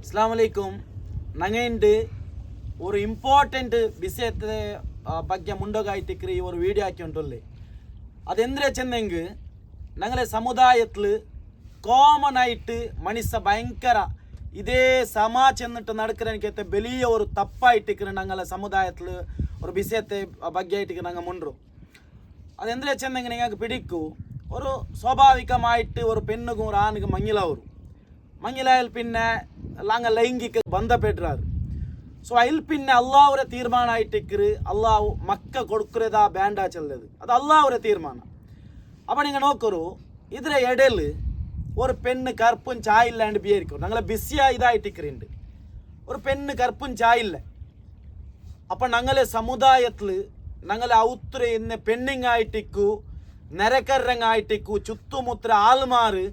ಅಸ್ಲಾಂ ವಲೈಕುಂ. ನಂಗೆ ஒரு ಇಂಪಾರ್ಟೆಂಟ್ ವಿಷಯದ ಬಗ್ಗೆ ಮುಂಡೋಗಾಯ್ತಿಕ್ರಿ ஒரு வீடியோ ஆக்கி உண்டுள்ளே. അതെന്തിനാ ചെന്നെങ്കിൽ ഞങ്ങളെ സമുദായത്തിൽ കോമൺ ആയിട്ട് മനുഷ്യ ഭയങ്കര ഇതേ സമാ ചെന്നിട്ട് നടക്കുന്നതിനകത്തെ വലിയ ഒരു തപ്പായിട്ടിരിക്കുന്ന ഞങ്ങളെ സമുദായത്തിൽ ഒരു വിഷയത്തെ ബഗ്ഗായിട്ട് ഞങ്ങൾ മുണ്ടു. അതെന്തിനാ ചെന്നെങ്കിൽ നിങ്ങൾക്ക് പിടിക്കൂ, ഒരു സ്വാഭാവികമായിട്ട് ഒരു പെണ്ണുക്കും ഒരു ആണുക്കും മങ്ങിലാവരും. മങ്ങിലായാൽ പിന്നെ ഞങ്ങൾ ലൈംഗിക ബന്ധപ്പെട്ടാറ്. ಸೊ ಇಲ್ಲಿ ಪಿನ್ನೆ ಅಲ್ಲಾಹ್ರ ತೀರ್ಮಾನ ಆಯ್ತಿಕ್ಕಿರು, ಅಲ್ಲಾಹ್ ಮಕ್ಕ ಕೊಡ್ಕುರೆದ ಬ್ಯಾಂಡ ಚೆಲ್ಲದು, ಅದು ಅಲ್ಲಾಹ್ರ ತೀರ್ಮಾನ. அப்போ நீங்கள் நோக்கரு இதில் இடையில் ஒரு பெண்ணு கற்பும் சாயில்லாண்டு பியரிக்கும். நாங்கள பிஸியாக இதாகிட்டிக்கிறேன், ஒரு பெண்ணு கற்பும் சாயில்லை. அப்போ நாங்களே சமுதாயத்தில் நாங்களே அவுத்துற இந்த பெண்ணிங்க ஆயிட்டிக்கு ನೆರೆಕರ್ರಂಗ ಆಯ್ಟಿಕ್ಕು ಚುತ್ತುಮುತ್ರ ಆಲ್ಮಾರು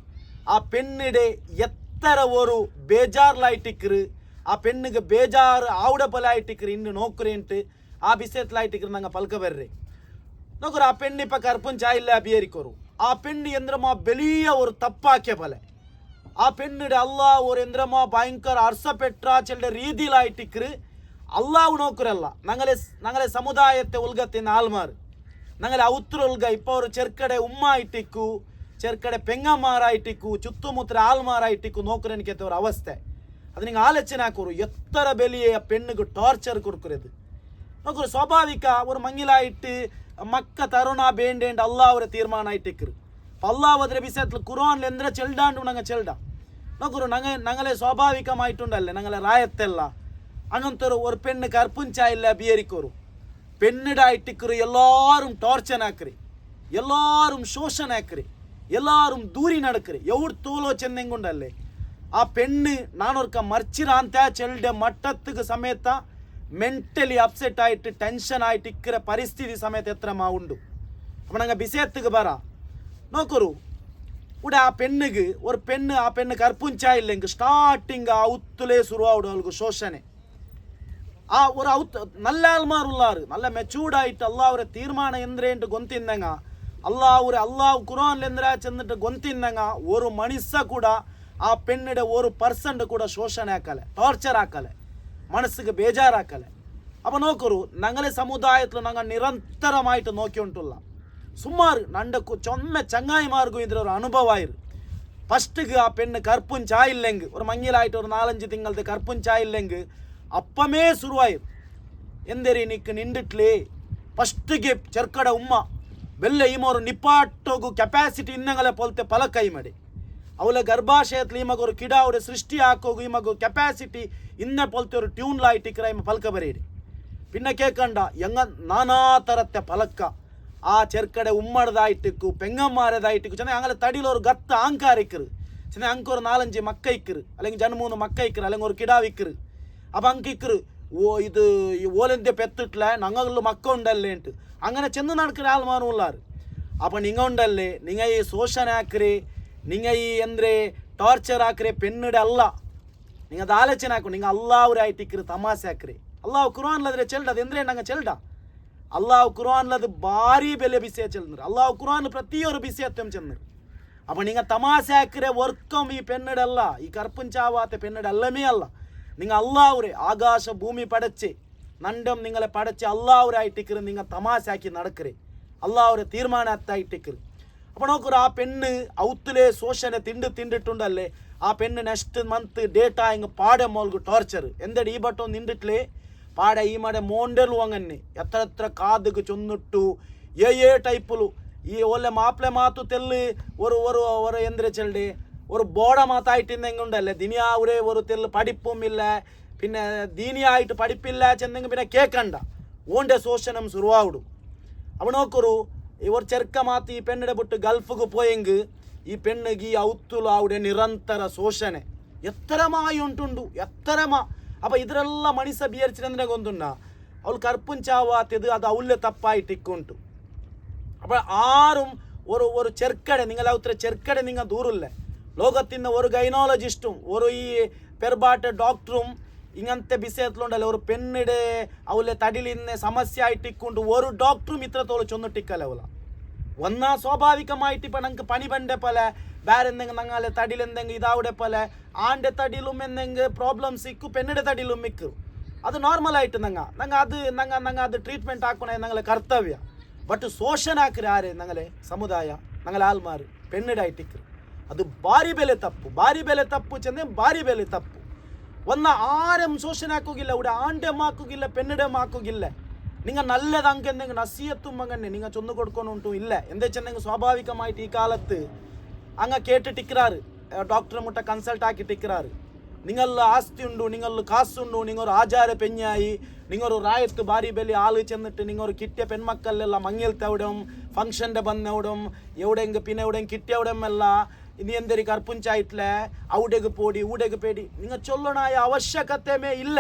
ಆ ಪೆಣ್ಣಿಡೆ ಎತ್ತರ ஒரு ಬೇಜಾರ್ಲಾಯ್ಟಿಕ್ರು, ಆ ಪೆಣ್ಣಿಗೆ ಬೇಜಾರು ಆವುಡಪಲ ಆಯ್ಟಿಕ್ರು. ಇನ್ನು ನೋಕ್ರೇಂಟು ಆ ಬಿಸೆತ್ಲ ಆಯ್ಟಿಕ್ರು ನಂಗೆ ಪಲ್ಕ ಬರ್ರಿ ನೋಕರು. ಆ ಪೆಣ್ಣು ಇಪ್ಪ ಕರ್ಪುಂಚ ಇಲ್ಲ ಬಿಯರಿಕೋರು. ಆ ಪೆಣ್ಣು ಎಂದ್ರಮ್ಮ ಬೆಲಿಯ ஒரு தப்பாக்கிய பல. ಆ ಪೆಣ್ಣಿಡ ಅಲ್ಲಾಹ್ ஒரு ಎಂದ್ರಮ್ಮ ಭಯಂಕರ ಅರ್ಸಪೆಟ್ರ ಚೆಲ್ಲೆ ರೀದಿಲಾಯ್ಟಿಕ್ರು. ಅಲ್ಲಾಹ್ ನೋಕರಲ್ಲ ഞങ്ങളെ സമുദായത്തെ ഉൽഗത്തിന് ആൽമാർ ഞങ്ങളെ ഔത്തുൽഗ ഇപ്പോൾ ഒരു ചെറുക്കടെ ഉമ്മ ആയിട്ടിക്കു, ചെറുക്കಡೆ പെങ്ങന്മാരായിട്ടിക്കു, ചുത്തുമുത്ര ആൽമാരായിട്ടിക്കു നോക്കുറെനിക്കത്തെ ഒരു അവസ്ഥ. ಅದು ನಿಂಗೆ ಆಲೋಚನೆ ಹಾಕೋರು ಎತ್ತರ ಬೆಲೆಯ ಪೆಣ್ಣಿಗೆ ಟಾರ್ಚರ್ ಕೊಡ್ಕುರದು ನೋಕರು. ಸ್ವಾಭಾವಿಕ ஒரு ಮಂಗಿಲಾಯಿಟ್ಟು ಮಕ್ಕ ತರುಣ ಬೇಂಡೇಂಡ್ ಅಲ್ಲಾ ಅವರ ತೀರ್ಮಾನ ಆಯ್ತಿಕ್ರು. ಅಲ್ಲಾಹ್ ಅದರ ವಿಷಯത്തിൽ ಕುರಾನ್ல ಎಂದ್ರೆ ಚೆಲ್ಡಾಂಡು ನಂಗೆ ಚೆಲ್ಡ ನೋಕರು. ഞങ്ങളെ സ്വാഭാവികമായിട്ടുണ്ടല്ലേ ഞങ്ങളെ ರಾಯತ್ತೆಲ್ಲ അങ്ങനത്തെ ഒരു പെണ്ണ് കർപ്പുഞ്ച ಇಲ್ಲ ಬಿಯರಿಕೋರು. പെണ്ണിടായിട്ടിക്കರು എല്ലാരും ಟಾರ್ಚರ್ ಹಾಕ್ರಿ, എല്ലാരും ಶೋಷಣೆ ಹಾಕ್ರಿ, എല്ലാരും ದೂರಿ ನಡಕ್ರಿ. ಎವ್ರು ತೋಲೋ ಚೆಂದೆಂಗುಂಡಲ್ಲೇ ಆ ಪೆಣ್ಣು ನಾನೊರ್ಕ ಮರ್ಚಿರ ಅಂತ ಚೆಲ್ಡೆ ಮಟ್ಟத்துக்கு ಸಮೇತ ಮೆಂಟಲಿ ಅಪ್ಸೆಟ್ ಆಯಿಟ್ಟು ಟೆನ್ಷನ್ ಆಯಿಟ್ಟು ಇಕ್ಕರೆ ಪರಿಸ್ಥಿತಿ ಸಮೇತ ಎತ್ತರ ಮಾ ಉಂಡು. அப்போ நாங்கள் விஷயத்துக்கு வர நோக்கரு உட ಆ பெண்ணுக்கு ஒரு பெண்ணு ಆ பெண்ணு கற்புஞ்சா இல்லைங்க ஸ்டார்டிங் அவுத்துலே சுருவாவுடவளுக்கு ಶೋಷಣೆ. ಆ ஒரு ಅவுತ್ நல்ல ಆಲ್ಮಾರು ಉಲ್ಲಾರು நல்ல ಮೆಚೂರ್ಡ್ ಆಯಿಟ್ಟು ಅಲ್ಲಾಹ್ರ ತೀರ್ಮಾನ ಎಂದ್ರೆ ಎಂಟು ಗೊಂತಿಂದಂಗ ಅಲ್ಲಾಹ್ ಕುರಾನ್ ಎಂದ್ರೆ ಚೆಂದಿಟ್ಟು ಗೊಂತಿಂದಂಗ ஒரு ಮನುಷ್ಯ ಕೂಡ ಆ ಪೆಣ್ಣಿಡ 1% ಕೂಡ ಶೋಷಣೆ ಹಾಕಲೆ, ಟಾರ್ಚರ್ ಹಾಕಲೆ, ಮನಸ್ಸಿಗೆ ಬೇಜಾರು ಹಾಕಲೆ. ಅಪ್ಪ ನೋಕರು ഞങ്ങളെ സമുദായത്തിൽ ഞങ്ങൾ നിരന്തരമായിട്ട് നോക്കി ഉണ്ടുള്ള ಸುಮಾರು ನಂಡಕ್ಕೂ ಚೊಮ್ಮೆ ಚಂಗಾಯಿಮಾರ್ಗೂ ಇದ್ರ ஒரு ಅನುಭವ ಆಯಿರು. ಫಸ್ಟಿಗೆ ಆ ಪೆಣ್ಣು ಕರ್ಪುಂಚ ಇಲ್ಲೆಂಗೆ ஒரு ಮಂಗಿಲಾಯಿಟ್ಟು ஒரு 4-5 ತಿಂಗಳದ ಕರ್ಪುಂಚ ಇಲ್ಲೆಂಗೆ ಅಪ್ಪಮೇ ಶುರುವಾಯಿರು. ಎಂದರಿ ನಿಕ್ಕ ನಿಂಡಿಟ್ಲೇ ಫಸ್ಟಿಗೆ ಚೆರ್ಕಡ ಉಮ್ಮ ಬೆಲ್ಲ ಈಮೋರು ನಿಪಾಟೋಗು ಕೆಪಾಸಿಟಿ ಇನ್ನಂಗಲೆ ಪೊಲ್ತೆ ಫಲಕೈ ಮಾಡಿ ಅವಳ ಗರ್ಭಾಶಯത്തിൽ ಈ ಮಗು ಕಿಡ ಅವರ ಸೃಷ್ಟಿ ಹಾಕೋಗು ಈ ಮಗು ಕೆಪಾಸಿಟಿ ಇನ್ನೆ ಪೊಲ್ತೆ ஒரு ಟ್ಯೂನ್ಲ ಆಯ್ಟಿಕ್ರ ಇಮ್ಮ ಫಲಕ ಬರೀರಿ. ಪಿನ್ನ ಕೇಕಂಡ ಎಂಗ ನಾನಾ ತರತ್ತೆ ಫಲಕ್ಕ ಆ ಚೆರ್ಕಡೆ ಉಮ್ಮಡದಾಯ್ಟಿಕ್ಕು ಪೆಂಗಮ್ಮಾರದಾಯ್ಟಿಕ್ಕು ಚೆನ್ನಾಗಿ ಅಂಗಲೆ ತಡಿಲ ஒரு ಗತ್ತ ಆಂಕಾರ ಇಕ್ಕರು. ಚೆನ್ನಾಗಿ ಅಂಕ ஒரு 4-5 ಮಕ್ಕ ಇಕ್ಕರು, അല്ലെങ്കിൽ ಜನ್ಮೂನು ಮಕ್ಕ ಇಕ್ಕರು, അല്ലെങ്കിൽ ஒரு ಕಿಡಾವ್ ಇಕ್ಕರು. അപ്പം ಅಂಕ ಇಕ್ಕರು ഇത് ഓലെന്തെ പെത്തിട്ടില്ല ഞങ്ങളിൽ മക്ക ഉണ്ടല്ലേ ഉണ്ട് അങ്ങനെ ചെന്ന് നടക്കുന്ന ആൾമാരും ഉള്ളാറ്. അപ്പം നിങ്ങൾ ഉണ്ടല്ലേ നിങ്ങൾ ഈ ಶೋಷಣೆ ಹಾಕ್ರಿ, നിങ്ങൾ ಈ ಅಂದರೆ ಟಾರ್ಚರ್ ಹಾಕ್ರಿ ಪೆಣ್ಣಿಡ ಅಲ್ಲ. നിങ്ങൾ ಅದು ಆಲೋಚನೆ ಹಾಕು, നിങ്ങൾ ಅಲ್ಲಾವ್ರಾಯ್ತು ಇಕ್ಕರು ತಮಾಸೆ ಹಾಕ್ರಿ. ಅಲ್ಲಾಹ್ ಕುರಾನ್ಲದ್ರೆ ಚೆಲ್ಡ ಅದು ಎಂದ್ರೆ ನಂಗೆ ಚೆಲ್ಡ ಅಲ್ಲಾಹ್ ಕುರಾನ್ಲದು ಭಾರಿ ಬೆಲೆ ಬಿಸಿಯ ಚೆಲ್ದರು. ಅಲ್ಲಾಹ್ ಕುರಾನ್ ಪ್ರತಿಯೊರು ಬಿಸಿಯತ್ತಂ ಚೆಂದರು. അപ്പം നിങ്ങൾ തമാശ ಹಾಕ್ರೆ ವರ್ಕಂ ಈ ಪೆಣ್ಣಿಡಲ್ಲ, ಈ ಕರ್ಪುಂಚಾವಾತ ಪೆಣ್ಣಿಡಲ್ಲಮೇ ಅಲ್ಲ. നിങ്ങൾ അല്ലാഹുരെ ആകാശ ഭൂമി പടച്ച് നണ്ടം നിങ്ങളെ പടച്ച് അല്ലാഹുരായിട്ടിക്കറ് നിങ്ങൾ തമാശാക്കി നടക്കറ്, അല്ലാഹുരെ തീർമാനത്തായിട്ടിക്കറ്. അപ്പോൾ നോക്കൂ ആ പെണ്ണ് ഔത്തിലെ ಶೋಷಣೆ ತಿಂಡಿട്ടുണ്ടല്ലേ ಆ ಪೆಣ್ಣು ನೆಕ್ಸ್ಟ್ ಮಂತ್ ಡೇಟಾ ಹಿಂಗೆ ಪಾಡೆ ಮೋಲ್ಗು ಟಾರ್ಚರ್ ಎಂದಡಿ ಈ ಬಟ್ಟೊಂದು ನಿಂಡಿಟ್ಲೆ ಪಾಡೆ ಈ ಮಾಡೆ ಮೋಂಡೆಲು ಹಂಗನ್ನಿ ಎತ್ತರ ಕಾದುಗೆ ಚೊನ್ನುಟ್ಟು ఏ ಟೈಪುಲು ಈ ಒಳ್ಳೆ ಮಾಪ್ಲೆ ಮಾತು ತೆಲ್ಲಿ ஒரு ಎಂದ್ರೆ ಚೆಲ್ಡೆ ஒரு போட மாத்தாயிட்டு எங்கே உண்டല്ലേ ദിനിയാവുരെ ഒരു തെല്ല് പഠിപ്പും ഇല്ല, പിന്നെ ദീനിയായിട്ട് പഠിപ്പില്ല ചെന്നെങ്കിൽ പിന്നെ കേൾക്കണ്ട ഓൻ്റെ ശോഷണം ശുരുവാവിടും. അപ്പോൾ നോക്കൊരു ഒരു ചെറുക്ക മാത്തി ഈ പെണ്ണിടെ ಬಿಟ್ಟು ಗಲ್ಫ್ಗೆ പോയെങ്കിൽ ಈ പെണ്ಣಿಗೆ ಈ ಔತ್ತುಲು അവിടെ ನಿರಂತರ ಶೋಷಣೆ ಎತ್ತರമായി ಉಂಟುಂಡು ಎತ್ತರಮಾ. അപ്പോൾ ಇದರೆಲ್ಲ ಮನುಷ್ಯ ಬಿಯರ್ಚಿರಂದ್ರೆ ಗೊಂದುಂಡ ಅವಳು ಕರ್ಪುಂಚಾವಾತಿದ್ದು ಅದು ಅವಳೇ ತಪ್ಪಾಯಿಟ್ಟಿಕ್ಕುಂಟು. അപ്പോൾ ആരും ഒരു ചെറുക്കಡೆ നിങ്ങൾ ഔത്ര ചെറുക്കಡೆ നിങ്ങൾ ദൂരല്ലേ ലോകത്തിൻ്റെ ഒരു ഗൈനോളജിസ്റ്റും ഒരു ഈ പെർബാട്ട് ഡോക്ടറും ഇങ്ങനത്തെ വിഷയത്തിലുണ്ടല്ലോ ഒരു പെണ്ണിടെ അവളെ തടിലിന്ന് സമസ്യ ആയിട്ടിക്കൊണ്ട് ഒരു ഡോക്ടറും ഇത്രത്തോളം ചൊന്നിട്ടിക്കല്ല അവള. ഒന്നാ സ്വാഭാവികമായിട്ട് ഇപ്പം ഞങ്ങൾക്ക് പണി പണ്ടേ പോലെ വേറെ എന്തെങ്കിലും ഞങ്ങളെ തടിയിൽ എന്തെങ്കിലും ഇതാവിടെ പോലെ ആൻ്റെ തടിയിലും എന്തെങ്കിലും പ്രോബ്ലംസ് ഇക്കും പെണ്ണിടെ തടിയിലും മിക്കും അത് നോർമലായിട്ട് ഞങ്ങൾ അത് ട്രീറ്റ്മെൻറ്റ് ആക്കണേ ഞങ്ങളെ കർത്തവ്യ ಬಟ್ ಶೋಷಣೆ ಹಾಕ್ರಿ ಯಾರೇ ನಂಗಲೆ ಸಮುದಾಯ ನಂಗಲೆ ಆಲ್ಮಾರು ಪೆಣ್ಣಿಡಾಯ್ತಿಕ್ರು ಅದು ಭಾರಿ ಬೆಲೆ ತಪ್ಪು ಚೆಂದೆ ಭಾರಿ ಬೆಲೆ ತಪ್ಪು ಒನ್ನ ആരും ശോഷണ ആക്കുകയില്ല ഇവിടെ ആണ്ടം ആക്കുകയില്ല പെണ്ണിടം ആക്കുകയില്ല നിങ്ങൾ നല്ലത് അങ്ങ് എന്തെങ്കിലും നസിയത്തും അങ്ങനെ നിങ്ങൾ ചൊന്നു കൊടുക്കണുണ്ടും ഇല്ല എന്താ വെച്ചെങ്കിൽ സ്വാഭാവികമായിട്ട് ഈ കാലത്ത് അങ്ങ് കേട്ടിട്ടിക്கிறாரு ഡോക്ടറെ മുട്ട കൺസൾട്ട് ആക്കിട്ടിക്கிறாரு നിങ്ങൾ ആസ്തി ഉണ്ടു നിങ്ങൾ കാസുണ്ടു നിങ്ങൾ ആചാര പെഞ്ഞായി നിങ്ങൾ ರಾಯತ್ತು ಭಾರಿ ಬೆಲೆ ಆಳು ಚೆന്നിಟ್ಟು നിങ്ങൾ കിട്ടിയ പെൺമക്കളെല്ലാം മങ്ങിൽത്തവിടം ഫംഗ്ഷൻ്റെ ബന്നവിടം എവിടെയെങ്കിൽ പിന്നെ എവിടെയെങ്കിലും കിട്ടിയവിടമെല്ല ഇനി എന്തൊരു കർപ്പുഞ്ചായിട്ടില്ല അവിടേക്ക് പോടി ഇവിടേക്ക് പേടി നിങ്ങൾ ചൊല്ലണായ ആവശ്യകതമേ ഇല്ല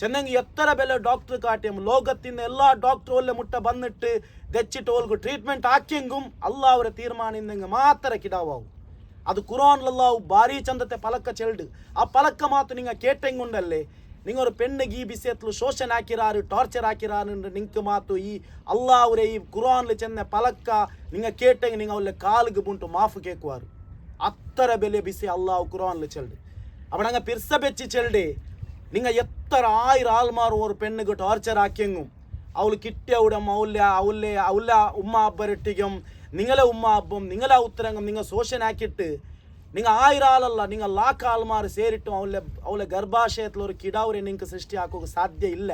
ചെന്നെങ്കിൽ എത്ര ಬೆಲೆ ಡಾಕ್ಟರ್ ಕಾಟ್യം ലോകത്തിൻ്റെ എല്ലാ ഡോക്ടറും മുട്ട വന്നിട്ട് ദച്ചിട്ട് ഓൾക്ക് ട്രീറ്റ്മെൻറ്റ് ആക്കിയെങ്കും അള്ളാഹുവിൻ്റെ തീരുമാനം മാത്രമേ കിടാവാവും ಅದು ಕುರಾನ್ಲಲ್ಲಾವು ಭಾರಿ ಚಂದತೆ ಪಲಕ್ಕ ಚೆಲ್ಡು ಆ ಪಲಕ್ಕ ಮಾತು ನಿಂಗೆ ಕೇಟೆಂಗುಂಡಲ್ಲೇ ನಿಂಗೊರು ಪೆಣ್ಣಿಗೆ ಈ ಬಿಸಿಯತ್ಲು ಶೋಷಣೆ ಹಾಕಿರಾರು ಟಾರ್ಚರ್ ಹಾಕಿರಾರು ನಿಂಗೆ ಮಾತು ಈ ಅಲ್ಲಾವ್ರೆ ಈ ಕುರಾನ್ಲು ಚೆನ್ನ ಪಲಕ್ಕ ನಿಂಗೆ ಕೇಟೆಂಗೆ ನಿಂಗೆ ಅವಲ್ಲ ಕಾಲಿಗೆ ಬುಂಟು ಮಾಫು ಕೇಕುವಾರು ಅತ್ತರ ಬೆಲೆ ಬಿಸಿ ಅಲ್ಲಾವು ಕುರಾನ್ಲು ಚೆಲ್ಡು ಅವ ನಂಗೆ ಪಿರ್ಸ ಬೆಚ್ಚಿ ಚೆಲ್ಡೆ ನಿಂಗೆ ಎತ್ತರ 1000 ಆಲ್ಮಾರು ஒரு பெண்ணுக்கு டார்ச்சர் ஆக்கியங்கும் அவளு கிட்டிய விடம் அவள உம்மா அப்பரட்டிக்கும் നിങ്ങളെ ഉമ്മ അപ്പം നിങ്ങളെ ഉത്തരങ്ങം നിങ്ങൾ ശോഷണ ആക്കിയിട്ട് നിങ്ങൾ 1000 ആളല്ല നിങ്ങൾ ലാഖ് ആൾമാർ ಸೇರಿಟ್ಟು ಅವಳ ಗರ್ಭಾಶಯത്തിൽ കിടാവരെ നിങ്ങൾക്ക് സൃഷ്ടി ആക്കുക സാധ്യ ഇല്ല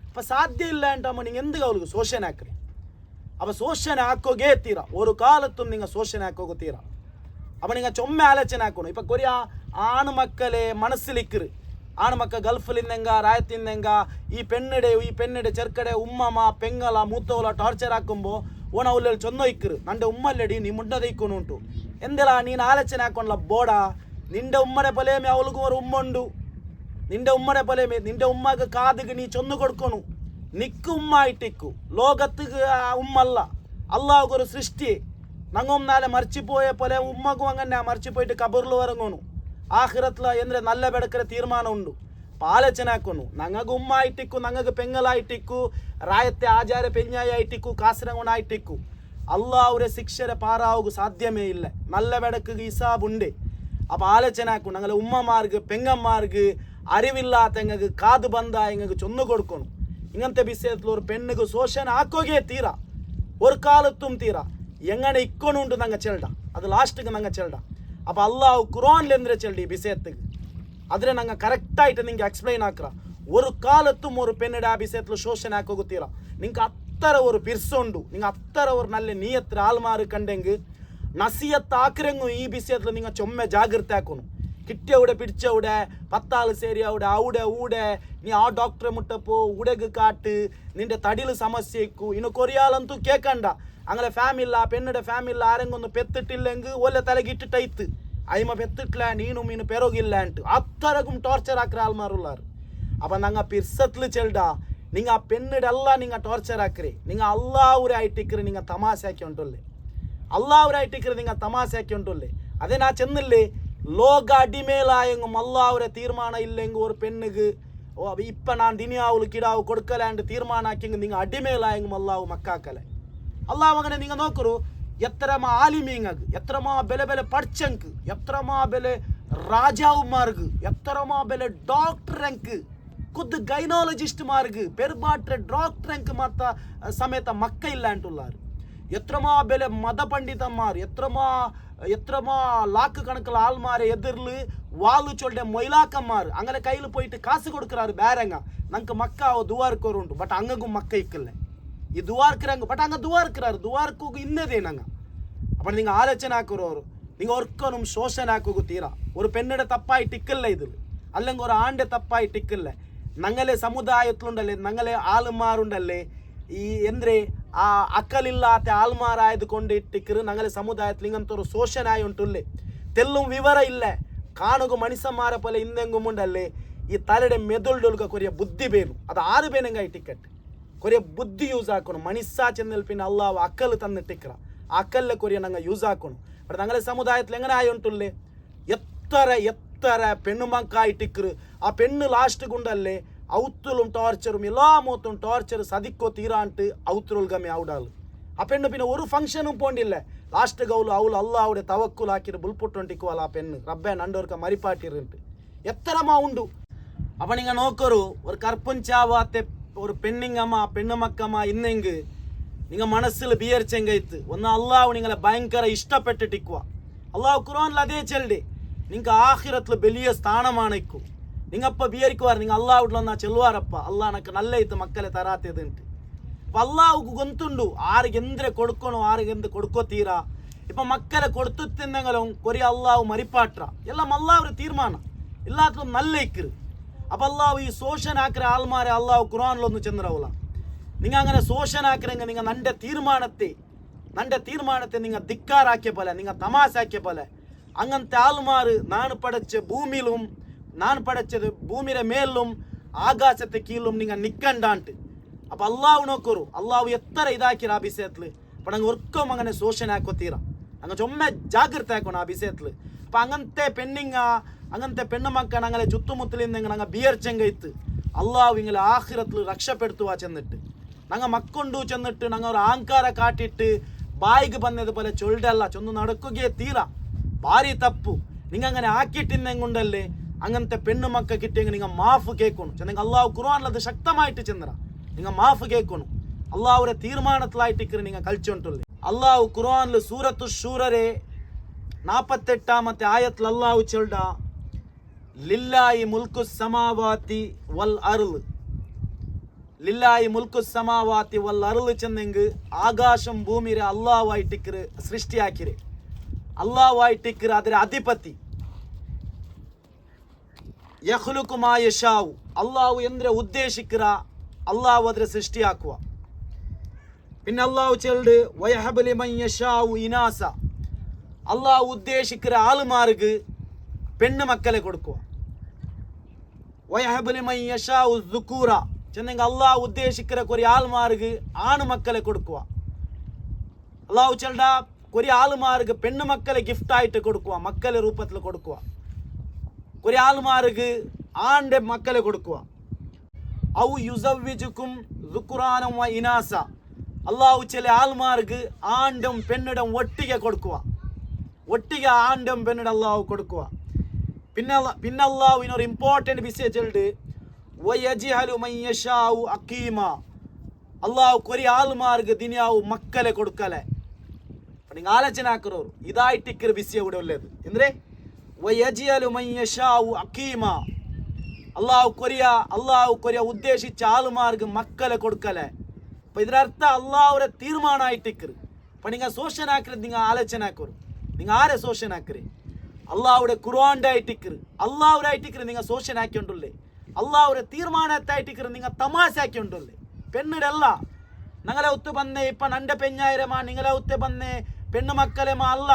അപ്പം സാധ്യ ഇല്ല ಅಂತಾകുമ്പോൾ നിങ്ങൾ എന്ത് അവൾക്ക് ശോഷണ ആക്രി അപ്പം ശോഷണ ആക്കോಗೇ ತೀರ ഒരു കാലത്തും നിങ്ങൾ ശോഷണ ആക്കോക ತೀರ അപ്പം നിങ്ങൾ ചൊമ്മ ആലോചന ആക്കണം ഇപ്പം കൊറിയ ആണുമക്കളെ മനസ്സിലിക്കറ് ആണുമക്ക ഗൾഫിലിന്നെങ്ക രായത്തിന്നെങ്ക ഈ പെണ്ണിടെ ചെറുക്കടെ ഉമ്മമ്മ പെങ്ങള മൂത്തവള ಟಾರ್ಚರ್ ಹಾಕುമ്പോൾ ಓನ ಅವಲ್ಲಿ ಚೊನ್ನೊಯ್ಕರು ನಂಡೆ ಉಮ್ಮಲ್ಲಡಿ ನೀ ಮುಂಡದೈಕೊಂಡು ಉಂಟು ಎಂದೆಲ್ಲ ನೀನು ಆಲೋಚನೆ ಹಾಕೊಂಡ್ಲ ಬೋಡ ನಿಂಡೆ ಉಮ್ಮಡೆ ಪಲೇಮೆ ಅವಳಿಗೂ ಒಂದು ಉಮ್ಮುಂಡು ನಿಂಡೆ ಉಮ್ಮಡೆ ಪಲೇಮೆ ನಿಂಡೆ ಉಮ್ಮಗೆ ಕಾದಿಗೆ ನೀ ಚೊನ್ನು ಕೊಡ್ಕೊನು ನಿಕ್ಕು ಉಮ್ಮ ಇಟ್ಟಿಕ್ಕು ಲೋಕತ್ತಿಗೆ ഉമ്മല്ല അള്ളാഹുക്കൊരു സൃഷ്ടി നങ്ങൊന്നാലെ മറിച്ചിപ്പോയ പോലെ ഉമ്മക്കും അങ്ങനെ മറിച്ചിപ്പോയിട്ട് കബറിൽ ഇറങ്ങുന്നു ആഖിറത്തിൽ എന്ದ್ರೆ നല്ല ಬೆಡಕರೆ ತೀರ್ಮಾನ ಉಂಡು ಆಲೋಚನೆ ಹಾಕೋನು ನಂಗೆ ಉಮ್ಮ ಇಟ್ಟಿಕ್ಕು ನಂಗೆ ಪೆಂಗಲಾയിട്ടിಕ್ಕು ರಾಯತ್ತೆ ಆಚಾರ പെഞ്ഞായിട്ടിಕ್ಕು കാസരങ്ങോണായിട്ടിಕ್ಕು അള്ളാഹുരെ ശിക്ഷരെ പാറാവുക സാധ്യമേ ഇല്ല നല്ല വെടക്ക് ഹിസാബുണ്ട് അപ്പോൾ ആലോചന ആക്കും ഞങ്ങളെ ഉമ്മമാർക്ക് പെങ്ങന്മാർക്ക് അറിവില്ലാത്തങ്ങൾക്ക് കാത് ബന്ധാ എങ്ങൾക്ക് ചൊന്നു കൊടുക്കണം ഇങ്ങനത്തെ വിഷയത്തിൽ ഒരു പെണ്ണുക്ക് ശോഷണ ആക്കുകയേ തീര ഒരു കാലത്തും തീര എങ്ങനെ ഇക്കൊണുണ്ട് ഞങ്ങൾ ചെല്ലട അത് ലാസ്റ്റിക്ക് ഞങ്ങൾ ചെല്ലട അപ്പോൾ അള്ളാഹു ഖുർആനിലെന്തിരെ ചെല്ലി ഈ വിഷയത്തേക്ക് ಆದರೆ ನಂಗೆ ಕರೆಕ್ಟಾയിട്ട് ನಿಂಗೆ ಎಕ್ಸ್ಪ್ಲೈನ್ ಹಾಕ್ರ ഒരു കാലത്തും ഒരു പെണ്ണിടെ ആ വിഷയത്തിൽ ശോഷണ ആക്കുക നിങ്ങൾക്ക് അത്ര ഒരു പിർസുണ്ട് നിങ്ങൾ അത്ര ഒരു നല്ല നീയത്ര ആൾമാർ കണ്ടെങ്കിൽ നസിയത്ത് ആക്കിരെങ്ങും ഈ വിഷയത്തിൽ നിങ്ങൾ ചൊമ്മ ജാഗ്രത ആക്കണം കിട്ടിയവിടെ പിടിച്ചവിടെ 10 ആൾ ಸೇರಿ അവിടെ ഊടെ നീ ആ ഡോക്ടറെ മുട്ടപ്പോ ഉടക്ക് കാട്ട് നിന്റെ തടിയിൽ സമസ്യക്കു ഇನ್ನು കൊറിയാലಂತೂ കേൾക്കണ്ട അങ്ങനെ ഫാമില്ല പെണ്ണിടെ ഫാമില്ല ആരെങ്കൊന്ന് പെത്തിട്ടില്ലെങ്കിൽ ഒല്ല തലകിട്ടിട്ടൈത്ത് അയിമ പെത്തിട്ടില്ല നീനും മീನು പെരോಗಿಲ್ಲ ಅಂಟು അത്രക്കും ಟಾರ್ಚರ್ ಹಾಕ್ರ ಆಲ್ಮಾರುಲ್ಲಾರು അപ്പം ഞങ്ങൾ പിർസത്തിൽ ചെൽടാ നിങ്ങൾ ആ പെണ്ണിടെല്ല നിങ്ങൾ ಟಾರ್ಚರ್ ಹಾಕ್ರಿ നിങ്ങൾ അള്ളാഹുരായിട്ടിക്കറി നിങ്ങൾ തമാശയാക്കി ഉണ്ടല്ലേ അള്ളാഹുരായിട്ടിക്കറി നിങ്ങൾ തമാശയാക്കി ഉണ്ടല്ലേ അതെ നാ ചെന്നില്ലേ ലോക അടിമേലായെങ്കും അള്ളാഹുരെ തീരുമാനം ഇല്ലെങ്കിൽ ഒരു പെണ്ണുക്ക് ഇപ്പം ഞാൻ ദിനിയാവുൽ കിടാവ് കൊടുക്കലാണ്ട് തീരുമാനം ആക്കിയെങ്കിൽ നിങ്ങൾ അടിമേലായെങ്കും അള്ളാഹു മക്കാക്കലെ അള്ളാഹു അങ്ങനെ നിങ്ങൾ നോക്കൂ എത്രമാ ആലിമീങ്ങൾക്ക് എത്രമാ ബെലെ പഠിച്ചെങ്ക് എത്രമാ ബെലെ രാജാവുമാർക്ക് എത്രമാ ബെലെ ഡോക്ടറെങ്ക് ಖುದ್ದು ಗೈನಾಲಜಿಸ್ಟ್ಮಾರ್ಗೆ ಪೆರ್ಬಾಟ್ರೆ ಡಾಕ್ಟ್ರೆಂಕ್ ಮಾತ ಸಮೇತ ಮಕ್ಕ ಇಲ್ಲ ಅಂಟುಲ್ಲಾರು ಎತ್ರಮಾ ಬೆಲೆ ಮದ ಪಂಡಿತಮ್ಮಾರು எத்திரமா லாக்கு கணக்கில் ஆள்மாரை எதிர்லு வாழு சொல்ற மொயிலாக்கம்மாரு அங்கே கையில் போயிட்டு காசு கொடுக்குறாரு பேரங்க ನಂಗೆ ಮಕ್ಕ ದುವಾರ್ಕೋರು ಉಂಟು ಬಟ್ ಹಂಗಗೂ ಮಕ್ಕ ಇಕ್ಕಲ್ಲ ಈ ದುವಾರ್ಕ್ರಂಗ ಬಟ್ ಹಂಗೆ ದುವಾರ್ಕ್ರಾರು ದುವಾರ್ಕೂ ಇನ್ನದೇ ನಂಗೆ അപ്പം നിങ്ങൾ ആലോചന ആക്കുറോರು നിങ്ങൾ ഒരിക്കലും ശോഷണ ആക്കുക തീരാ ഒരു പെണ്ണിടെ തപ്പായിട്ട് ഇക്കല്ല ഇതിൽ അല്ലെങ്കിൽ ഒരു ആണ്ടെ തപ്പായിട്ട് ഇക്കല്ല ഞങ്ങളെ സമുദായത്തിലുണ്ടല്ലേ ഞങ്ങളെ ആൾമാരുണ്ടല്ലേ ഈ എന്ದ್ರೆ ആ അക്കലില്ലാത്ത ആൾമാരായത് കൊണ്ടിട്ടിക്കറ് ഞങ്ങളെ സമുദായത്തിൽ ഇങ്ങനത്തെ ഒരു ശോഷനായി ഉണ്ടല്ലേ തെല്ലും വിവര ഇല്ല കാണുക മനുഷ്യന്മാരെ പോലെ ഇന്തെങ്കും ഉണ്ടല്ലേ ഈ തലയുടെ മെതുളുകൾക്ക് കുറേ ബുദ്ധി വേണം അത് 6 പേനെങ്കായി ടിക്കറ്റ് കുറേ ബുദ്ധി യൂസ് ആക്കണം മനുഷ്യ ചെന്നൽ പിന്നെ അള്ളാഹു അക്കൽ തന്നിട്ടിക്കറ ആ അക്കലിലെ കുറേ ഞങ്ങൾ യൂസ് ആക്കണം പക്ഷെ ഞങ്ങളെ സമുദായത്തിൽ എങ്ങനെ ആയി ഉണ്ടല്ലേ എത്ര പെണ്ണുമക്കായിട്ടിക്കറ് ആ പെണ്ണ് ലാസ്റ്റ് കൊണ്ടല്ലേ ഔത്തുലും ಟಾರ್ಚറും എല്ലാ മൂത്തും ಟಾರ್ಚರ್ സദിക്കോ തീരാണ്ട് ഔത്തുൽഗമേ ഔടാള് ആ പെണ്ണ് പിന്നെ ഒരു ഫംഗ്ഷനും പോണ്ടില്ല. ലാസ്റ്റ് ഗൗല് അവള് അള്ളാഹുടെ തവക്കുലാക്കിയിട്ട് ബുൾപുട്ടൊണ്ടിക്കുവല്ല ആ പെണ്ണ് റബ്ബെ നണ്ടവർക്ക് മരിപ്പാട്ടിരുന്നിട്ട് എത്രമാ ഉണ്ടു. അപ്പം നിങ്ങൾ നോക്കൊരു ഒരു കർപ്പുഞ്ചാവാത്ത ഒരു പെണ്ണിങ്ങമ്മ പെണ്ണുമക്കമ്മ ഇന്നെങ്കിൽ നിങ്ങൾ മനസ്സിൽ വിചാരിച്ചെങ്കൈത്ത് ഒന്ന് അള്ളാഹു നിങ്ങളെ ഭയങ്കര ഇഷ്ടപ്പെട്ടിട്ടിക്കുക. അള്ളാഹു ഖുർആനിൽ അതേ ചെല്ലി നിങ്ങൾക്ക് ആഖിറത്തിൽ വലിയ സ്ഥാനമാണ് ഇക്കു. നിങ്ങപ്പോൾ വിചാരിക്കുവാർ നിങ്ങൾ അള്ളാഹുട്ടിൽ വന്നാൽ ചെല്ലുവാറಪ್ಪ അള്ളാഹ് എനിക്ക് നല്ല ഇತ್ತು മക്കളെ തരാത്തതുണ്ട്. അപ്പം അള്ളാഹുക്ക് ഗൊಂತುಂಡು ആರಿಗೆ ಎಂದ್ರೆ കൊടുക്കണോ ആರಿಗೆ എന്ത് കൊടുക്കോತೀರಾ. ഇപ്പം മക്കളെ കൊടുത്തിന്നെങ്കിലും കൊറി അള്ളാഹു മരിപ്പാട്ര എല്ലാം അള്ളാഹുടെ തീരുമാനം എല്ലാത്തിലും നല്ല ഇക്കറ്. അപ്പം അള്ളാഹു ഈ സോഷനാക്കിற ആൾമാരെ അള്ളാഹു ഖുർആനിലൊന്ന് ചെന്നിരാവില്ല. നിങ്ങൾ അങ്ങനെ സോഷനാക്കിರೆങ്കിൽ നിങ്ങൾ നൻ്റെ തീരുമാനത്തെ നിങ്ങൾ ധിക്കാറാക്കിയ പോലെ നിങ്ങൾ തമാശാക്കിയ പോലെ അങ്ങനത്തെ ആൾമാർ നാണ് പടച്ച ഭൂമിയിലും നാണ് പടച്ചത് ഭൂമിയുടെ മേലും ആകാശത്തെ കീഴിലും നിങ്ങൾ നിൽക്കണ്ടാണ്ട്. അപ്പം അള്ളാഹു നോക്കರು അള്ളാഹു എത്ര ഇതാക്കിರ ಆ ವಿಷಯത്തിൽ. അപ്പം ഞങ്ങൾ ഒർക്കും അങ്ങനെ സോഷനാക്കോത്തീര ഞങ്ങൾ ചൊമ്മ ജാഗ്രത ആക്കണം ആ വിഷയത്തിൽ. അപ്പം അങ്ങനത്തെ അങ്ങനത്തെ പെണ്ണുമക്ക ഞങ്ങളെ ചുറ്റുമുത്തലിൽ ഞങ്ങൾ ബിയർച്ചെങ്കൈത്ത് അള്ളാഹു ഇങ്ങളെ ആഖിറത്തിൽ രക്ഷപ്പെടുത്തുക ചെന്നിട്ട് ഞങ്ങൾ മക്കൊണ്ട് ചെന്നിട്ട് ഞങ്ങൾ ഒരു അഹങ്കാര കാട്ടിയിട്ട് ബായിക്ക് ಬಂದതുപോലെ ചൊല്ലല്ല ചൊന്ന് നടക്കുകയെ തീര ഭാരി തപ്പു. നിങ്ങൾ അങ്ങനെ ആക്കിയിട്ടിന്നെങ്കൊണ്ടല്ലേ അങ്ങനത്തെ പെണ്ണുമക്ക കിട്ടിയെങ്കിൽ നിങ്ങൾ മാഫ് കേൾക്കണം ചെന്നെങ്കിൽ അള്ളാഹു ഖുർആനിലത് ശക്തമായിട്ട് ചെന്നറ നിങ്ങൾ മാഫ് കേൾക്കണം. അള്ളാഹുടെ തീരുമാനത്തിലായിട്ട് നിങ്ങൾ കളിച്ചോണ്ടുള്ളേ. അള്ളാഹു ഖുർആനിൽ സൂറത്തു ഷൂറരെ 48ാമത്തെ ആയത്തിൽ അള്ളാഹു ചൊല്ല ലില്ലാഹി മുൽക്കു സമാവാതി വൽ അർള്. ലില്ലാഹി മുൽക്കു സമാവാതി വൽ അർള് ചെന്നെങ്കിൽ ആകാശം ഭൂമിരെ അള്ളാഹുവായിട്ടിക്കറ് സൃഷ്ടിയാക്കിരെ അള്ളാഹുവായിട്ടിക്കറ് അതിരെ അധിപತಿ. യഖ്ലുഖു മാ യശാഉ അള്ളാഹു എന്തിനെ ഉദ്ദേശിക്കറ അള്ളാഹു അതിരെ സൃഷ്ടിയാക്കുക. പിന്നെ അള്ളാഹു ചെല്ല് വയഹബ് ലിമൻ യശാഉ ഇനാസ അള്ളാഹു ഉദ്ദേശിക്കുന്ന ആളുമാർക്ക് പെണ്ണ് മക്കളെ കൊടുക്കുക. വയഹബ് ലിമൻ യശാഉ ദുകൂറ ചെന്നെങ്കിൽ അള്ളാഹു ഉദ്ദേശിക്കുന്ന കുറേ ആൾമാർക്ക് ആണ് മക്കളെ കൊടുക്കുക. അള്ളാഹു ചെല്ല കുറേ ആൾമാർക്ക് പെണ്ണ് മക്കളെ ഗിഫ്റ്റായിട്ട് കൊടുക്കുക, മക്കളെ രൂപത്തിൽ കൊടുക്കുക. കുറേ ആൾമാർക്ക് ആണ്ടെ മക്കളെ കൊടുക്കുക. ഔ യുസവ്വിജുക്കും ദുകുറാനം വ ഇനാസ അള്ളാഹു ചില ആൾമാർക്ക് ആണ്ടും പെണ്ണിടം ഒട്ടിಗೆ കൊടുക്കുക. ഒട്ടിಗೆ ആണ്ടും പെണ്ണിടം അള്ളാഹു കൊടുക്കുക. പിന്നെ അള്ളാഹു ഇതിനൊരു ഇമ്പോർട്ടൻറ്റ് വിഷയം ചൊല്ലിട്ട് വയജ്അലു മൻ യശാഉ അഖീമ അള്ളാഹു കുറേ ആൾമാർക്ക് ദിനിയാവു മക്കളെ കൊടുക്കലെ. അപ്പം നിങ്ങൾ ആലോചന ആക്കുറോರು ഇതായിട്ടിക്കര വിഷയം ഇവിടെ ഉള്ളത് എന്ದ್ರೆ വയജ്അലു മൻ യശാഉ അഖീമ അള്ളാഹു കൊറിയ ഉദ്ദേശിച്ച ആൾമാർക്ക് മക്കളെ കൊടുക്കലെ. അപ്പം ഇതിനർത്ഥം അള്ളാഹുടെ തീരുമാനമായിട്ടിക്കറ്. അപ്പം നിങ്ങൾ സോഷനാക്കരുത്, നിങ്ങൾ ആലോചന ആക്കರು നിങ്ങൾ ആരെ സോഷനാക്കറ് അള്ളാഹുടെ ഖുർആന്റെ ആയിട്ടിക്കറ് അള്ളാഹുടെ ആയിട്ടിക്കറ് നിങ്ങൾ സോഷനാക്കിയോണ്ടല്ലേ. അള്ളാഹുടെ തീരുമാനത്തായിട്ടിക്കറ് നിങ്ങൾ തമാശ ആക്കിയോണ്ടല്ലേ. പെണ്ണിടല്ല നിങ്ങളെ ഒത്ത് ബന്നേ ഇപ്പം നൻ്റെ പെഞ്ഞായിരമാ നിങ്ങളെ ഒത്ത് ബന്നേ പെണ്ണ് മക്കളെമാ അല്ല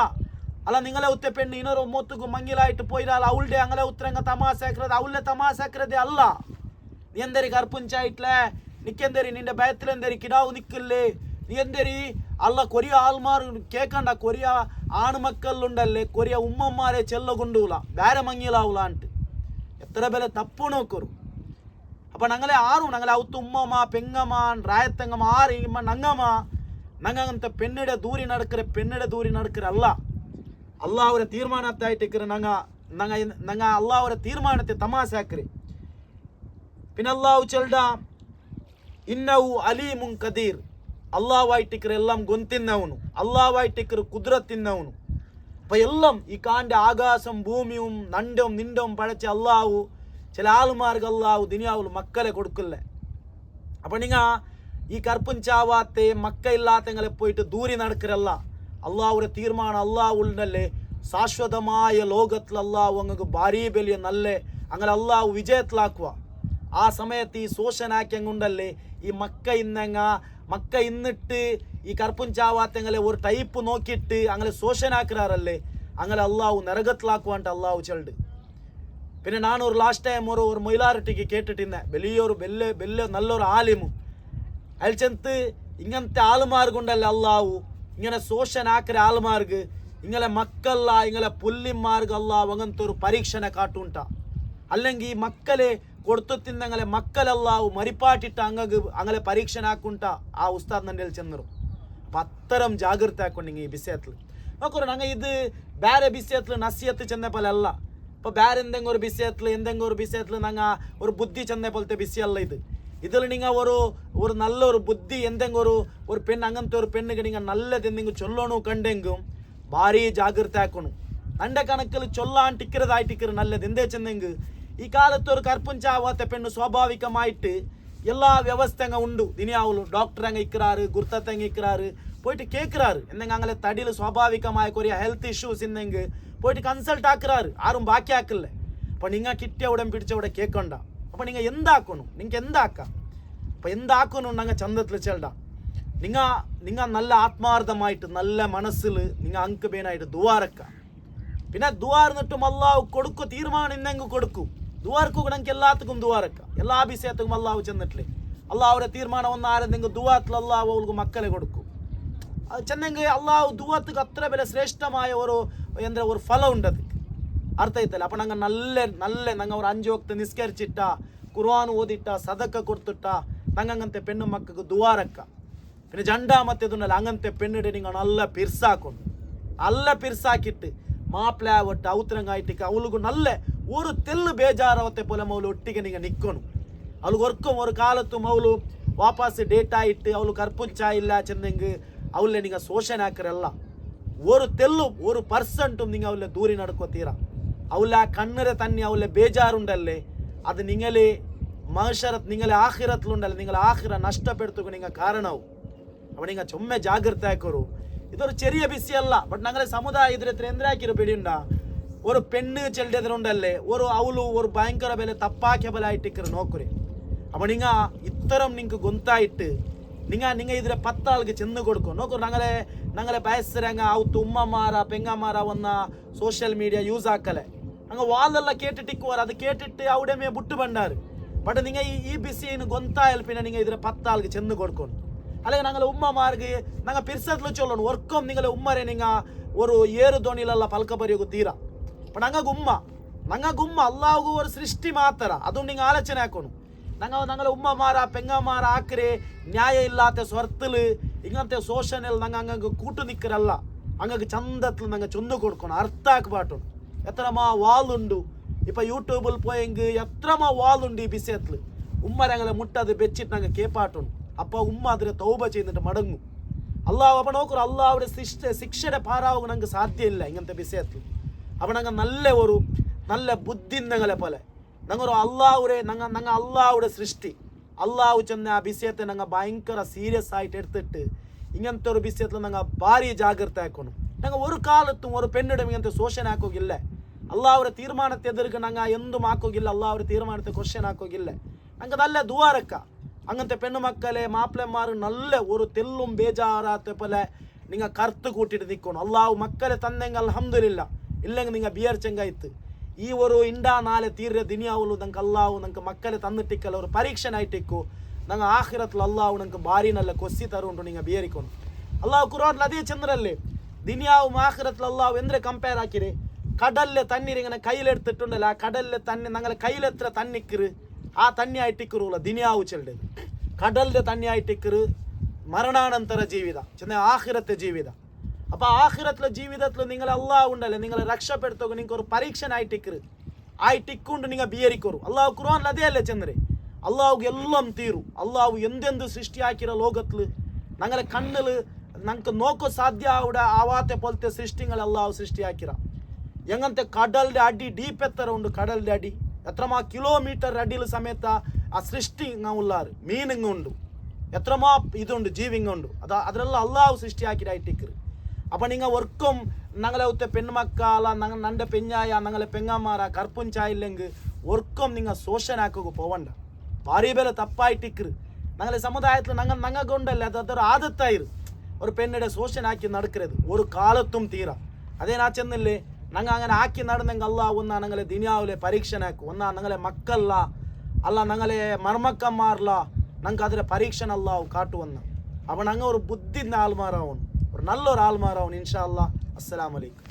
നിങ്ങളെ ഒത്ത പെണ്ണ് ഇനൊരു ಮೊತ್ತಗೂ ಮಂಗಿಲಾയിട്ട് പോയിരാൽ അവളുടെ അങ്ങനെ ഉത്തരങ്ങ തമാശ ആക്കുന്നത് അവളുടെ തമാശ ആക്കുന്നതേ അല്ല. നീ എന്തരി കർപ്പുഞ്ചായിട്ടില്ലേ നിക്കെന്തരി നിന്റെ ഭയത്തിലെന്തരി കിടാവ് നിൽക്കില്ലേ നീ എന്തരി അല്ല കൊറിയ ആൾമാർ കേൾക്കണ്ട കൊറിയ ആൺമക്കളുണ്ടല്ലേ കൊറിയ ഉമ്മമാരെ ചെല്ലകൊണ്ടൂല വേറെ മങ്ങിലാവൂല ಅಂട്ട് എത്ര ಬೆಲೆ ತಪ್ಪು ನೋಕರು. അപ്പം ഞങ്ങളെ ആറും ഞങ്ങളെ ഔത്ത് ഉമ്മമ്മ പെങ്ങമ്മ റായത്തങ്ങമ്മ ആറ് ഇമ്മ ഞങ്ങങ്ങനത്തെ പെണ്ണിടെ ദൂരി നടക്കര അല്ല അള്ളാഹുടെ തീരുമാനത്തായിട്ടിക്കറ് ഞങ്ങ അള്ളാഹുടെ തീരുമാനത്തെ തമാശാക്കറ്. പിന്നെ അള്ളാഹു ചെൽഡ ഇന്നഹു അലീമുൻ ഖദീർ അള്ളാഹുവായിട്ടിക്കറ് എല്ലാം ഗൊಂತಿന്നവನು അള്ളാഹുവായിട്ടിക്കറ് കുദ്രത്തിന്നവನು. അപ്പം എല്ലാം ഈ കാൻ്റെ ആകാശം ഭൂമിയും നണ്ടും നിണ്ടും പടച്ച അള്ളാഹു ചില ആൾമാർക്ക് അള്ളാഹു ദുനിയാവിൽ മക്കളെ കൊടുക്കില്ല. അപ്പം നിങ്ങൾ ഈ കർപ്പുഞ്ചാവാത്തെ മക്ക ഇല്ലാത്തങ്ങളെ പോയിട്ട് ദൂരി നടക്കരല്ല അള്ളാഹുടെ തീരുമാനം അള്ളാഹുണ്ടല്ലേ ശാശ്വതമായ ലോകത്തിൽ അള്ളാഹു അങ്ങക്ക് ഭാരീ വലിയ നല്ല അങ്ങനെ അള്ളാഹു വിജയത്തിലാക്കുക. ആ സമയത്ത് ഈ ശോഷനാക്കി അങ്ങുണ്ടല്ലേ ഈ മക്ക ഇന്നിട്ട് ഈ കർപ്പുഞ്ചാവാത്തങ്ങളെ ഒരു ടൈപ്പ് നോക്കിയിട്ട് അങ്ങനെ ശോഷനാക്കാറല്ലേ അങ്ങനെ അള്ളാഹു നരകത്തിലാക്കുവാണ്ട് അള്ളാഹു ചെല്ല്. പിന്നെ ನಾನು ഒരു ലാസ്റ്റ് ടൈം ഒരു മൊയിലാറിട്ടിക്ക് കേട്ടിട്ടിരുന്നേ വലിയ നല്ലൊരു ആലിമു അയാൾ ചെന്ന് ഇങ്ങനത്തെ ആൾമാർക്കുണ്ടല്ലേ അള്ളാഹു ഇങ്ങനെ ശോഷനാക്കിற ആൾമാർക്ക് ഇങ്ങളെ മക്കല്ല ഇങ്ങളെ പുല്ലിമാർക്ക് അള്ളാഹു അങ്ങനത്തെ ഒരു പരീക്ഷനെ കാട്ടുಂಟ അല്ലെങ്കിൽ ഈ മക്കളെ കൊടുത്തു തിന്നങ്ങളെ മക്കളല്ലാഹു മരിപ്പാട്ടിട്ട് അങ്ങനെ പരീക്ഷനാക്കുಂಟ ആ ഉസ്താദ് നൻ്റെ ചെന്നರು. അപ്പം അത്തരം ജാഗ്രത ആಕೊಂಡು ഈ വിഷയത്തിൽ നോക്കൂ. ഞങ്ങൾ ഇത് ಬೇರೆ ವಿಷಯത്തിൽ ನಸಿಯತ್ತು ಚೆಂದ ಪೋಲೆ ಅಲ್ಲ. ഇപ്പോൾ ಬೇರೆ എന്തെങ്കിലും ഒരു വിഷയത്തിൽ ഞങ്ങൾ ഒരു ബുദ്ധി ചെന്ന പോലത്തെ വിഷയമല്ല ഇത്. ഇതിൽ നിങ്ങൾ ഒരു നല്ലൊരു ബുദ്ധി എന്തെങ്കിലും ഒരു പെണ്ണ് അങ്ങനത്തെ ഒരു പെണ്ണുക്ക് നിങ്ങൾ നല്ലത് എന്തെങ്കിലും ചൊല്ലണു കണ്ടെങ്കും ഭാరీ ജാഗ്രത ആക്കണം. എൻ്റെ കണക്കിൽ ചൊല്ലാണ്ടിக்கிறതായിട്ടിക്കറ് നല്ലത്. എന്തേ ചെന്നെങ്കിൽ ഈ കാലത്ത് ഒരു കർപ്പുഞ്ചാവാത്ത പെണ്ണ് സ്വാഭാവികമായിട്ട് എല്ലാ വ്യവസ്ഥ അങ്ങ് ഉണ്ട്. ദിനിയാവുള്ളൂ ഡോക്ടർ അങ്ങ് ഇക്കറാറ്, ഗുർത്തങ്ങ് ഇക്കറാറ് പോയിട്ട് കേൾക്കുறாரு. എന്തെങ്കിലും അങ്ങനെ തടിയിൽ സ്വാഭാവികമായ കുറേ ഹെൽത്ത് ഇഷ്യൂസ് ഇന്നെങ്കിൽ പോയിട്ട് കൺസൾട്ട് ആക്കുறாரு. ആരും ബാക്കി ആക്കില്ല. അപ്പോൾ നിങ്ങൾ കിട്ടിയ ഉടൻ പിടിച്ച ഉടൻ കേൾക്കണ്ട. അപ്പോൾ നിങ്ങൾ എന്താക്കണം, നിങ്ങൾക്ക് എന്താക്കാം. അപ്പോൾ എന്താക്കണം ഞങ്ങൾ ചന്തത്തിൽ ചെല്ലണ്ട. നിങ്ങൾ നല്ല ആത്മാർത്ഥമായിട്ട് നല്ല മനസ്സിൽ നിങ്ങൾ അങ്ക് പേനായിട്ട് ദുവാറക്കാം. പിന്നെ ദുവാർന്നിട്ടും അള്ളാഹു കൊടുക്കും തീരുമാനം ഇന്നെങ്കിൽ കൊടുക്കും. ദുവാർക്കും ഞങ്ങൾക്ക് എല്ലാത്തുക്കും ദുവാറക്കാം. എല്ലാ വിഷയത്തും അള്ളാഹു ചെന്നിട്ടില്ലേ അള്ളാഹുടെ തീരുമാനം ഒന്ന് ആരെന്തെങ്കിലും ദുവാത്തിൽ അള്ളാഹു അവൾക്ക് മക്കളെ കൊടുക്കും. അത് ചെന്നെങ്കിൽ അള്ളാഹു ദുവാത്തുക്ക് അത്ര വില ശ്രേഷ്ഠമായ ഒരു ഫലം ഉണ്ട്. ಅದಕ್ಕೆ ಅರ್ಥ ಆಯ್ತಲ್ಲ. അപ്പം ഞങ്ങൾ നല്ല ഞങ്ങൾ ഒരു 5 ವಕ್ತ ನಿಸ್ಕರಿಸಿಟ್ಟ ഖുർആൻ ಓದಿಟ್ಟ ಸದಕ ಕೊಡ್ತಿಟ್ಟ ഞങ്ങൾ അങ്ങനത്തെ പെണ്ണു മക്കൾക്ക് ദുവാറക്ക. പിന്നെ രണ്ടാമത്തേതുണ്ടല്ലോ അങ്ങനത്തെ പെണ്ണിടെ നിങ്ങൾ നല്ല പിർസാക്കണം. നല്ല പിർസാക്കിയിട്ട് മാപ്പിള ಒಟ್ಟು ಔತರಂಗಾಯ್ತಿಕ್ಕೆ ಅವಳಿಗೂ നല്ല ഒരു തെല്ല് ಬೇಜಾರವತ್ತೆ പോലെ ಅವಳು ಒಟ್ಟಿಗೆ നിങ്ങൾ നിൽക്കണം. ಅವಳಿಗೆ ಒರ್ಕೊ ഒരു കാലത്തും ಅವಳು ವಾಪಸ್ ಡೇಟ್ ಆಯಿಟ್ಟು ಅವಳು ಕರ್ಪುಂಚಾಯಿಲ್ಲ ಚೆಂದಂಗೆ ಅವಳೇ നിങ്ങൾ ಶೋಷಣೆ ಹಾಕಿರಲ್ಲ. ഒരു തെല്ലും 1% നിങ്ങൾ അവളെ ദൂരി നടക്കത്തീര. അവളെ ആ കണ്ണരെ തന്നെ അവളെ ബേജാറുണ്ടല്ലേ അത് നിങ്ങളെ മഹ്ശറത്ത് നിങ്ങളെ ആഖിറത്തിലുണ്ടല്ലേ നിങ്ങൾ ആഖിറ നഷ്ടപ്പെടുത്തുക നിങ്ങൾ കാരണവും. അപ്പോൾ നിങ്ങൾ ചുമ്മ ജാഗ്രത ആക്കൂ. ഇതൊരു ചെറിയ വിഷയമല്ല. ബട്ട് ഞങ്ങളെ സമുദായ ഇതിരത്തിൽ എന്താക്കിയൊരു പേടിയുണ്ട ഒരു പെണ്ണ് ചെല്ലിയതിനുണ്ടല്ലേ അവളു ഒരു ഭയങ്കര വില തപ്പാക്കിയ ബലായിട്ടിക്കറ് നോക്കുരെ. അപ്പോൾ നിങ്ങൾ ഇത്തരം നിങ്ങൾക്ക് ഗൊന്തായിട്ട് നിങ്ങൾ ഇതിലെ 10 ആൾക്ക് ചെന്ന് കൊടുക്കും. നോക്കൂ ഞങ്ങളെ ಬಯಸ್ಸರಂಗ ಅವತ್ತು ಉಮ್ಮಮಾರ ಪೆಂಗಮಾರ ಒಂದು ಸೋಷಿಯಲ್ ಮೀಡಿಯಾ ಯೂಸ್ ಹಾಕಲೆ ಹಂಗೆ ವಾಲೆಲ್ಲ ಕೇಟಿಟ್ಟಿಕ್ಕುವಾರ ಅದು ಕೇಟಿಟ್ಟು ಅವಡೆ ಮೇ ಬಿಟ್ಟು ಬಂಡಾರು. ಬಟ್ നിങ്ങൾ ഈ ബിസിന് ഗൊന്തായാൽ പിന്നെ നിങ്ങൾ ഇതിലെ 10 ആൾക്ക് ചെന്ന് കൊടുക്കണം. അല്ലെങ്കിൽ ഞങ്ങളെ ഉമ്മമാർക്ക് ഞങ്ങൾ പിർസത്തിൽ ചൊല്ലണം ഒർക്കും നിങ്ങളെ ഉമ്മരെ നിങ്ങൾ ഒരു ഏറ് ധോണിയിലുള്ള പൽക്കപ്പരിയൊക്കെ തീരാ. അപ്പം ഞങ്ങൾക്ക് ഉമ്മ അള്ളാഹു ഒരു സൃഷ്ടി മാത്ര. അതുകൊണ്ട് നിങ്ങൾ ആലോചന ആക്കണം. ഞങ്ങളെ ഉമ്മമാര പെങ്ങമാര ആക്കരെ ന്യായ ഇല്ലാത്ത സ്വത്തിൽ ഇങ്ങനത്തെ സോഷനിൽ ഞങ്ങൾ അങ്ങക്ക് കൂട്ടു നിൽക്കരല്ല. അങ്ങക്ക് ചന്തത്തിൽ ഞങ്ങൾ ചൊന്നു കൊടുക്കണം. അർത്ഥാക്ക് പാട്ടണം. എത്രമാ വാളുണ്ട്. ഇപ്പം യൂട്യൂബിൽ പോയെങ്കിൽ എത്രമാ വാളുണ്ട് ഈ വിഷയത്തിൽ. ഉമ്മ ഞങ്ങളെ മുട്ടത് വെച്ചിട്ട് ഞങ്ങൾ കേപ്പാട്ടണം. അപ്പോൾ ഉമ്മ അതിനെ തൗബ ചെയ്തിട്ട് മടങ്ങും. അള്ളാഹു അപ്പം നോക്കൂ അള്ളാഹുടെ ശിക്ഷയുടെ പാരാവുക ഞങ്ങൾക്ക് സാധ്യമില്ല ഇങ്ങനത്തെ വിഷയത്തിൽ. അപ്പം ഞങ്ങൾ നല്ല ബുദ്ധി ഞങ്ങളെ പോലെ ഞങ്ങൾ അള്ളാഹുടെ സൃഷ്ടി അള്ളാഹു ചെന്ന ആ വിഷയത്തെ ഞങ്ങൾ ഭയങ്കര സീരിയസ് ആയിട്ട് എടുത്തിട്ട് ഇങ്ങനത്തെ ഒരു വിഷയത്തിൽ ഞങ്ങൾ ഭാరీ ജാഗ്രത ആക്കണം. ഞങ്ങൾ ഒരു കാലത്തും ഒരു പെണ്ണിടം ഇങ്ങനത്തെ ശോഷണ ആക്കുകയില്ല. അള്ളാഹുടെ തീരുമാനത്തെ എതിർക്ക് ഞങ്ങൾ എന്തും ആക്കുകയില്ല. അള്ളാഹുടെ തീരുമാനത്തെ ക്വസ്റ്റ്യൻ ആക്കുകയില്ല. ഞങ്ങൾക്ക് നല്ല ദുആറക്ക അങ്ങനത്തെ പെണ്ണുമക്കളെ മാപ്പിളമാർ നല്ല ഒരു തെല്ലും ബേജാറാത്ത പോലെ നിങ്ങൾ കറുത്ത് കൂട്ടിയിട്ട് നിൽക്കണം. അള്ളാഹു മക്കളെ തന്നെങ്കിൽ അൽഹംദുലില്ലാ. ഇല്ലെങ്കിൽ നിങ്ങൾ ബിയർച്ചെങ്കാಯ್ತು ഈ ഒരു ಇಂಡಾ ನಾಳೆ ತೀರ್ರೆ ದುನಿಯಾವಲು ನಂಗೆ ಅಲ್ಲಾವು ನಂಗೆ ಮಕ್ಕಳೇ ತಂದಿಟ್ಟಿಕ್ಕಲ್ಲ ഒരു പരീക്ഷനായിട്ടിക്കോ ನಂಗೆ ആഖിറത്തിൽ അള്ളാഹു ನಂಗೆ ಭಾರಿ നല്ല കൊസ്സി തരുണ്ട് നിങ്ങൾ ബിയറിക്കണം. അള്ളാഹു ഖുർആനിൽ അതേ ചന്ദ്രല്ലേ ദുനിയാവും ആഖിറത്തിൽ അള്ളാഹു എന്തിനെ കമ്പയർ ആക്കിരെ കടലിലെ തണ്ണീർ ഇങ്ങനെ കയ്യിലെടുത്തിട്ടുണ്ടല്ല ആ കടലിലെ തണ്ണി ഞങ്ങളെ കയ്യിലെത്ര തണ്ണിക്കറ് ആ തണ്ണി ആയിട്ടിക്കറുള്ള ദുനിയാവ് ചെല്ല് കടലിൻ്റെ തണ്ണി ആയിട്ടിക്കറ് മരണാനന്തര ജീവിത ചെന്ന ആഖിറത്തെ ജീവിത. അപ്പോൾ ആഖിറത്തിലെ ജീവിതത്തിൽ നിങ്ങൾ അള്ളാഹു ഉണ്ടല്ലേ നിങ്ങളെ രക്ഷപ്പെടുത്തുക നിങ്ങൾക്ക് ഒരു പരീക്ഷനായിട്ടിക്കറ് ആയിട്ടിക്കൊണ്ട് നിങ്ങൾ ബിയറിക്കോರು. അള്ളാഹു ഖുർആനിൽ അതേ അല്ലേ ചന്ദ്രെ അള്ളാഹുಗೆ എല്ലാം തീരും. അള്ളാഹു എന്തെന്ത് സൃഷ്ടിയാക്കിರೋ ലോകത്തിൽ ഞങ്ങളെ കണ്ണിൽ ഞങ്ങൾക്ക് നോക്കോ സാധ്യ ആവാത്ത പോലത്തെ സൃഷ്ടിങ്ങൾ അള്ളാഹു സൃഷ്ടിയാക്കിറ. എങ്ങനത്തെ കടലിൻ്റെ അടി ഡീപ്പ് എത്ര ഉണ്ട് കടലിൻ്റെ അടി എത്രമാ കിലോമീറ്റർ അടിയിൽ സമയത്ത ആ സൃഷ്ടി ഉള്ളാറ് മീനിങ്ങുണ്ട് എത്രമാ ഇതുണ്ട് ജീവിങ്ങുണ്ട് അതിലെല്ലാം അള്ളാഹു സൃഷ്ടിയാക്കിയിട്ടായിട്ടിക്കറ്. അപ്പം നിങ്ങൾ ഒർക്കും ഞങ്ങളെ ഒത്ത പെൺമക്കള നന്റെ പെഞ്ഞായ ഞങ്ങളെ പെങ്ങാമാര കർപ്പുഞ്ചായില്ലെങ്കിൽ ഒർക്കും നിങ്ങൾ ശോഷനാക്കുക പോവണ്ട. ഭാరీ ಬೇರೆ ತಪ್ಪಾയിട്ടിക്കറ് ഞങ്ങളെ സമുദായത്തിൽ ഞങ്ങൾക്ക് ഉണ്ടല്ലേ അതൊരു ആദത്തായിരു ഒരു പെണ്ണിടെ ശോഷനാക്കി നടക്കരുത് ഒരു കാലത്തും തീരാ. അതേ നാ ചെന്നില്ലേ ഞങ്ങൾ അങ്ങനെ ആക്കി നടന്നെങ്കിൽ അള്ളാഹു ഒന്നാ ഞങ്ങളെ ദുനിയാവിലെ പരീക്ഷനാക്കും. ഒന്നാ ഞങ്ങളെ മക്കളല്ല അല്ല ഞങ്ങളെ മർമക്കന്മാരല്ല ഞങ്ങൾക്ക് അതിലെ പരീക്ഷണ അള്ളാഹു കാട്ടുവന്ന. അപ്പോൾ ഞങ്ങൾ ഒരു ബുദ്ധിൻ്റെ ആൾമാരാവണം ഒരു നല്ലൊരു ആൾമാരാവണം ഇൻഷാ അല്ലാഹ്. അസ്സലാമു അലൈക്കും.